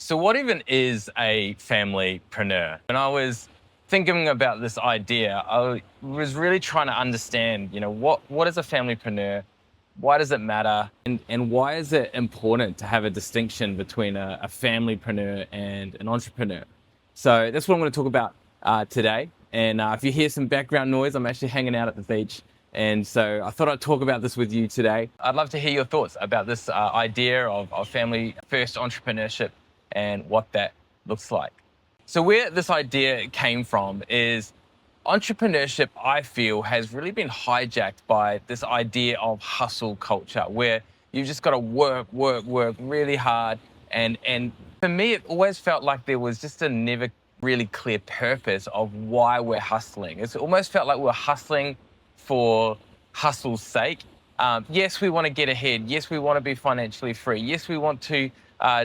So what even is a familypreneur? When I was thinking about this idea, I was really trying to understand, what is a familypreneur? Why does it matter? And why is it important to have a distinction between a familypreneur and an entrepreneur? So that's what I'm going to talk about today. And if you hear some background noise, I'm actually hanging out at the beach. And so I thought I'd talk about this with you today. I'd love to hear your thoughts about this idea of family first entrepreneurship and what that looks like. So where this idea came from is entrepreneurship, I feel, has really been hijacked by this idea of hustle culture, where you've just got to work really hard. And for me, it always felt like there was just a never really clear purpose of why we're hustling. It's almost felt like we're hustling for hustle's sake. Yes, we want to get ahead. Yes, we want to be financially free. Yes, we want to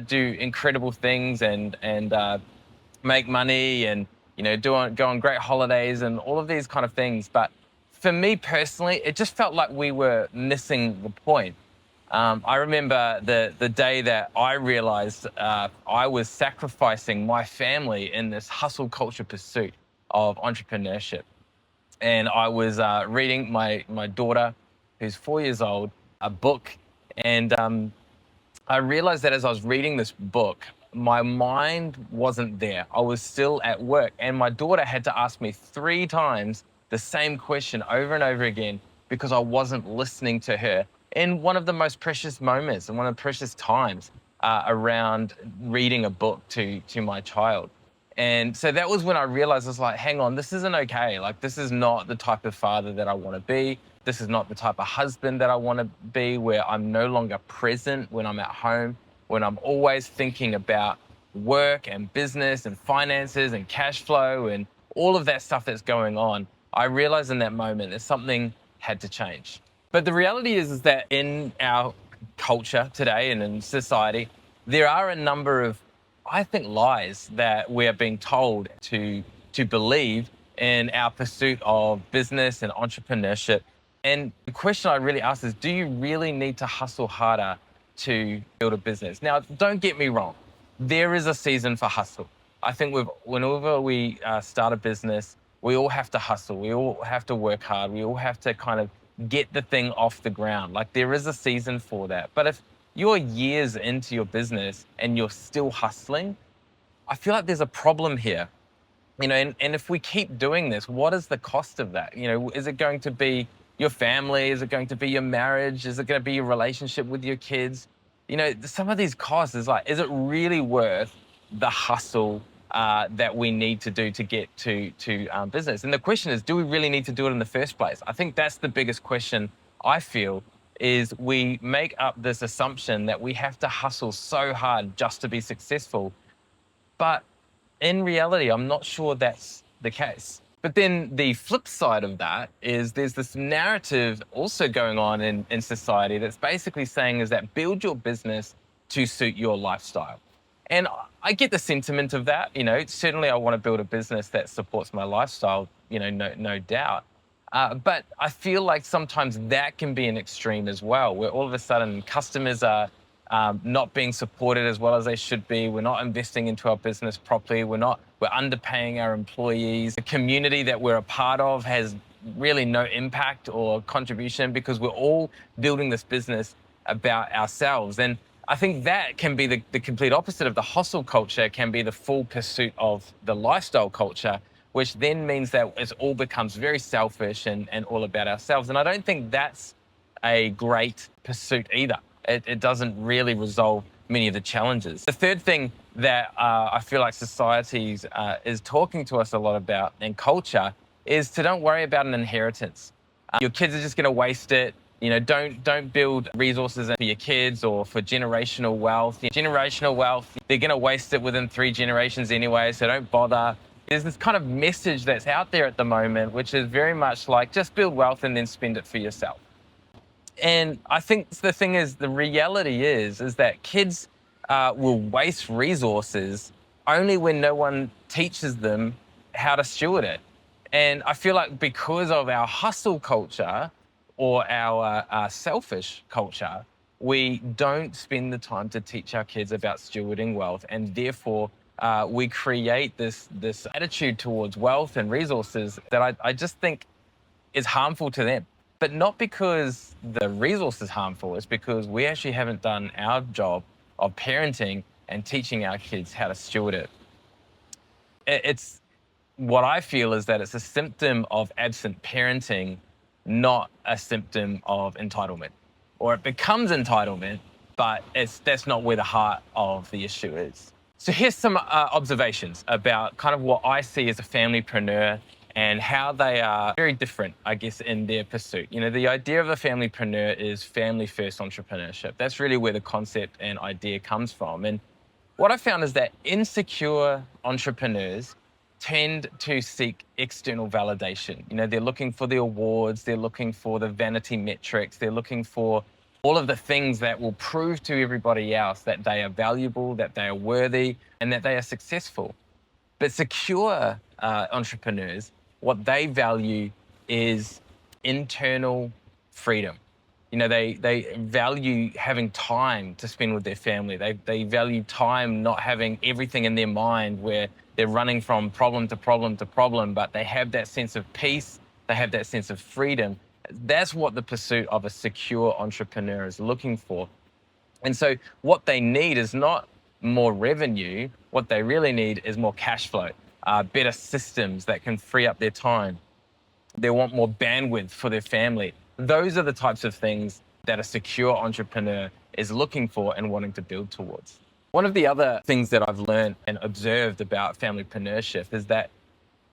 do incredible things and make money and go on great holidays and all of these kind of things. But for me personally, it just felt like we were missing the point. I remember the day that I realized I was sacrificing my family in this hustle culture pursuit of entrepreneurship. And I was reading my daughter, who's 4 years old, a book. And I realized that as I was reading this book, my mind wasn't there. I was still at work. And my daughter had to ask me 3 times the same question over and over again because I wasn't listening to her in one of the most precious moments and one of the precious times around reading a book to my child. And so that was when I realized, I was like, hang on, this isn't okay. Like, this is not the type of father that I want to be. This is not the type of husband that I want to be, where I'm no longer present when I'm at home, when I'm always thinking about work and business and finances and cash flow and all of that stuff that's going on. I realized in that moment that something had to change. But the reality is that in our culture today and in society, there are a number of, I think, lies that we are being told to believe in our pursuit of business and entrepreneurship. And the question I really ask is, do you really need to hustle harder to build a business? Now, don't get me wrong. There is a season for hustle. I think whenever we start a business, we all have to hustle. We all have to work hard. We all have to kind of get the thing off the ground. Like, there is a season for that. But if you're years into your business and you're still hustling, I feel like there's a problem here. And if we keep doing this, what is the cost of that? Is it going to be your family? Is it going to be your marriage? Is it going to be your relationship with your kids? Some of these costs is it really worth the hustle that we need to do to get to business? And the question is, do we really need to do it in the first place? I think that's the biggest question, I feel, is we make up this assumption that we have to hustle so hard just to be successful. But in reality, I'm not sure that's the case. But then the flip side of that is there's this narrative also going on in society that's basically saying is that build your business to suit your lifestyle. And I get the sentiment of that. Certainly I want to build a business that supports my lifestyle, no doubt. But I feel like sometimes that can be an extreme as well, where all of a sudden customers are not being supported as well as they should be. We're not investing into our business properly. We're underpaying our employees. The community that we're a part of has really no impact or contribution because we're all building this business about ourselves. And I think that can be the complete opposite of the hustle culture, can be the full pursuit of the lifestyle culture, which then means that it all becomes very selfish and all about ourselves. And I don't think that's a great pursuit either. It doesn't really resolve many of the challenges. The third thing that I feel like society is talking to us a lot about, and culture, is to don't worry about an inheritance. Your kids are just going to waste it. Don't build resources for your kids or for generational wealth. Generational wealth, they're going to waste it within 3 generations anyway, so don't bother. There's this kind of message that's out there at the moment, which is very much like, just build wealth and then spend it for yourself. And I think the thing is, the reality is that kids will waste resources only when no one teaches them how to steward it. And I feel like because of our hustle culture or our selfish culture, we don't spend the time to teach our kids about stewarding wealth, and therefore we create this attitude towards wealth and resources that I just think is harmful to them. But not because the resource is harmful, it's because we actually haven't done our job of parenting and teaching our kids how to steward it. It's what I feel is that it's a symptom of absent parenting, not a symptom of entitlement. Or it becomes entitlement, but that's not where the heart of the issue is. So here's some observations about kind of what I see as a familypreneur and how they are very different, I guess, in their pursuit. You know, the idea of a familypreneur is family-first entrepreneurship. That's really where the concept and idea comes from. And what I found is that insecure entrepreneurs tend to seek external validation. You know, they're looking for the awards, they're looking for the vanity metrics, they're looking for all of the things that will prove to everybody else that they are valuable, that they are worthy, and that they are successful. But secure entrepreneurs, what they value is internal freedom. You know, they value having time to spend with their family. They value time not having everything in their mind where they're running from problem to problem to problem, but they have that sense of peace, they have that sense of freedom. That's what the pursuit of a secure entrepreneur is looking for. And so what they need is not more revenue. What they really need is more cash flow, better systems that can free up their time. They want more bandwidth for their family. Those are the types of things that a secure entrepreneur is looking for and wanting to build towards. One of the other things that I've learned and observed about familypreneurship is that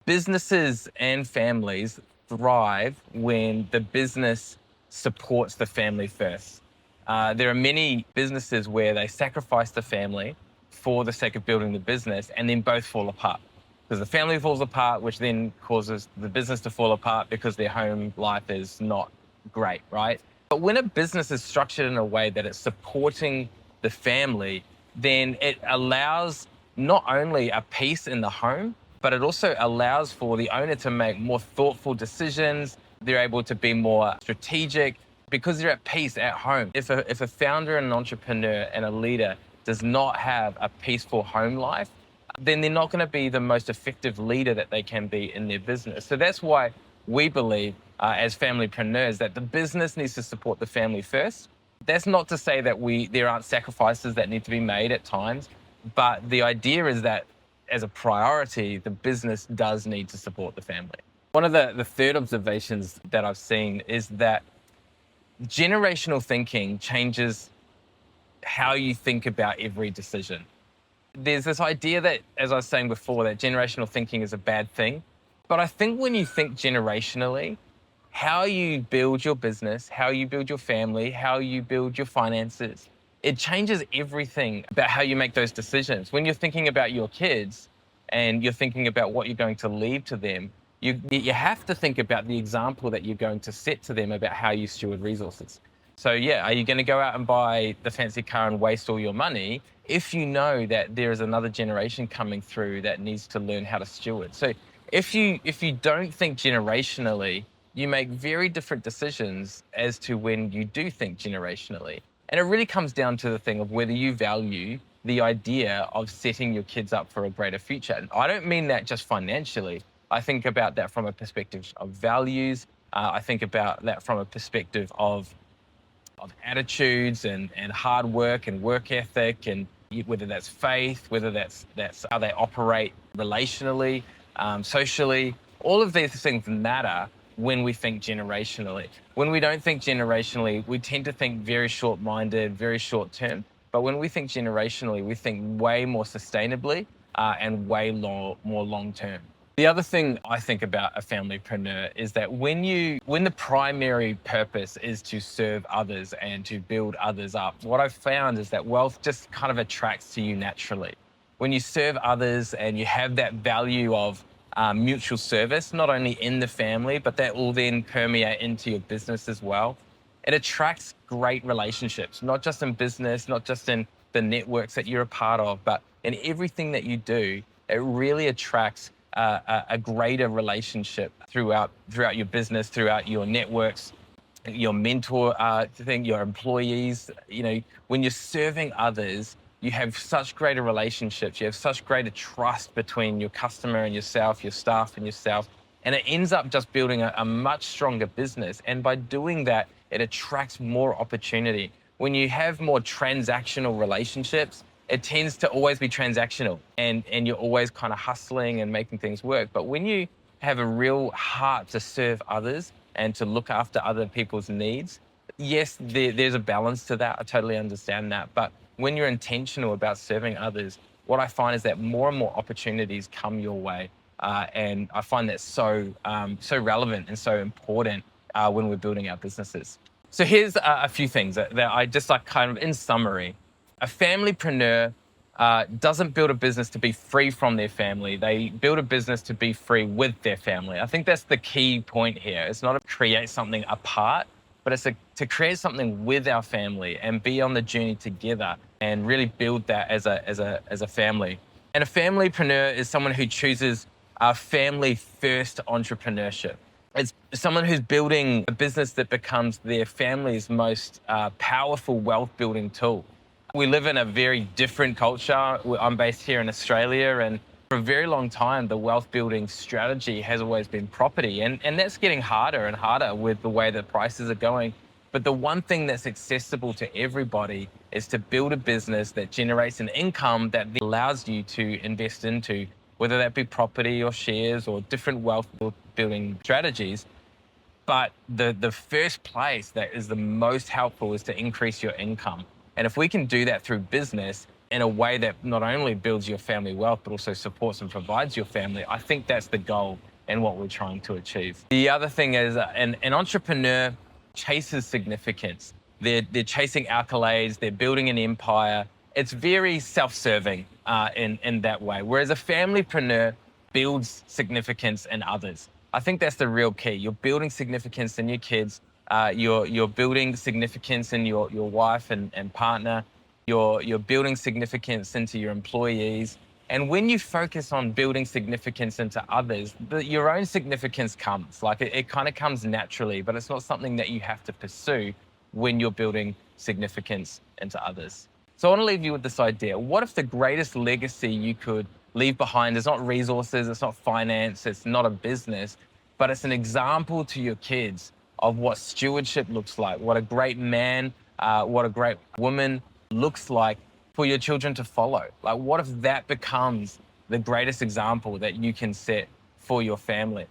businesses and families thrive when the business supports the family first. There are many businesses where they sacrifice the family for the sake of building the business, and then both fall apart. Because the family falls apart, which then causes the business to fall apart because their home life is not great, right? But when a business is structured in a way that it's supporting the family, then it allows not only a peace in the home, but it also allows for the owner to make more thoughtful decisions. They're able to be more strategic because they're at peace at home. If a founder and an entrepreneur and a leader does not have a peaceful home life, then they're not going to be the most effective leader that they can be in their business. So that's why we believe as familypreneurs that the business needs to support the family first. That's not to say that there aren't sacrifices that need to be made at times, but the idea is that as a priority, the business does need to support the family. One of the third observations that I've seen is that generational thinking changes how you think about every decision. There's this idea that, as I was saying before, that generational thinking is a bad thing. But I think when you think generationally, how you build your business, how you build your family, how you build your finances, it changes everything about how you make those decisions. When you're thinking about your kids and you're thinking about what you're going to leave to them, you have to think about the example that you're going to set to them about how you steward resources. So yeah, are you going to go out and buy the fancy car and waste all your money if you know that there is another generation coming through that needs to learn how to steward? So if you don't think generationally, you make very different decisions as to when you do think generationally. And it really comes down to the thing of whether you value the idea of setting your kids up for a greater future. And I don't mean that just financially. I think about that from a perspective of values. I think about that from a perspective of attitudes and hard work and work ethic, and whether that's faith, whether that's how they operate relationally, socially. All of these things matter when we think generationally. When we don't think generationally, we tend to think very short-minded, very short-term. But when we think generationally, we think way more sustainably and way more long-term. The other thing I think about a familypreneur is that when the primary purpose is to serve others and to build others up, what I've found is that wealth just kind of attracts to you naturally. When you serve others and you have that value of mutual service, not only in the family, but that will then permeate into your business as well. It attracts great relationships, not just in business, not just in the networks that you're a part of, but in everything that you do. It really attracts a greater relationship throughout your business, throughout your networks. your mentor thing, your employees. When you're serving others, you have such greater relationships, you have such greater trust between your customer and yourself, your staff and yourself. And it ends up just building a much stronger business. And by doing that, it attracts more opportunity. When you have more transactional relationships, it tends to always be transactional, and you're always kind of hustling and making things work. But when you have a real heart to serve others and to look after other people's needs, yes, there's a balance to that. I totally understand that. But when you're intentional about serving others, what I find is that more and more opportunities come your way. And I find that so relevant and so important when we're building our businesses. So here's a few things that I just like kind of in summary. A familypreneur doesn't build a business to be free from their family. They build a business to be free with their family. I think that's the key point here. It's not to create something apart, but it's to create something with our family and be on the journey together and really build that as a family. And a familypreneur is someone who chooses a family-first entrepreneurship. It's someone who's building a business that becomes their family's most powerful wealth-building tool. We live in a very different culture. I'm based here in Australia, and for a very long time, the wealth-building strategy has always been property, and that's getting harder and harder with the way that prices are going. But the one thing that's accessible to everybody is to build a business that generates an income that allows you to invest into, whether that be property or shares or different wealth-building strategies. But the first place that is the most helpful is to increase your income. And if we can do that through business in a way that not only builds your family wealth, but also supports and provides your family, I think that's the goal and what we're trying to achieve. The other thing is an entrepreneur chases significance. They're chasing accolades, they're building an empire. It's very self-serving in that way. Whereas a familypreneur builds significance in others. I think that's the real key. You're building significance in your kids. You're building significance in your wife and partner. You're building significance into your employees. And when you focus on building significance into others, your own significance comes. Like it kind of comes naturally, but it's not something that you have to pursue when you're building significance into others. So I want to leave you with this idea. What if the greatest legacy you could leave behind is not resources, it's not finance, it's not a business, but it's an example to your kids of what stewardship looks like, what a great man, what a great woman looks like for your children to follow. Like, what if that becomes the greatest example that you can set for your family?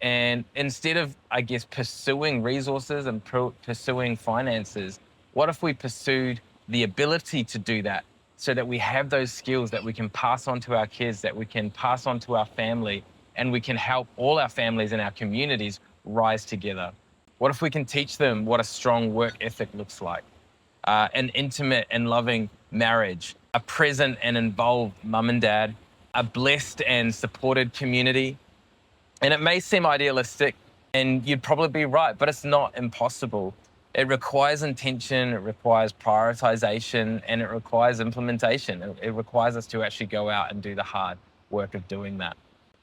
And instead of, I guess, pursuing resources and pursuing finances, what if we pursued the ability to do that so that we have those skills that we can pass on to our kids, that we can pass on to our family, and we can help all our families and our communities rise together? What if we can teach them what a strong work ethic looks like, an intimate and loving marriage, a present and involved mum and dad, a blessed and supported community? And it may seem idealistic, and you'd probably be right, but it's not impossible. It requires intention, it requires prioritization, and it requires implementation. It requires us to actually go out and do the hard work of doing that.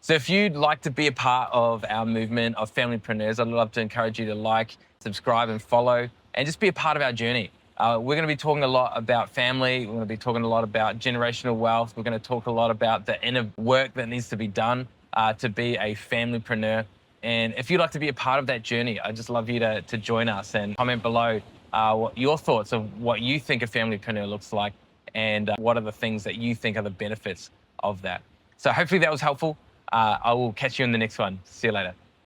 So if you'd like to be a part of our movement of familypreneurs, I'd love to encourage you to like, subscribe, and follow, and just be a part of our journey. We're going to be talking a lot about family. We're going to be talking a lot about generational wealth. We're going to talk a lot about the inner work that needs to be done to be a familypreneur. And if you'd like to be a part of that journey, I'd just love you to join us and comment below what your thoughts of what you think a familypreneur looks like and what are the things that you think are the benefits of that. So hopefully that was helpful. I will catch you in the next one. See you later.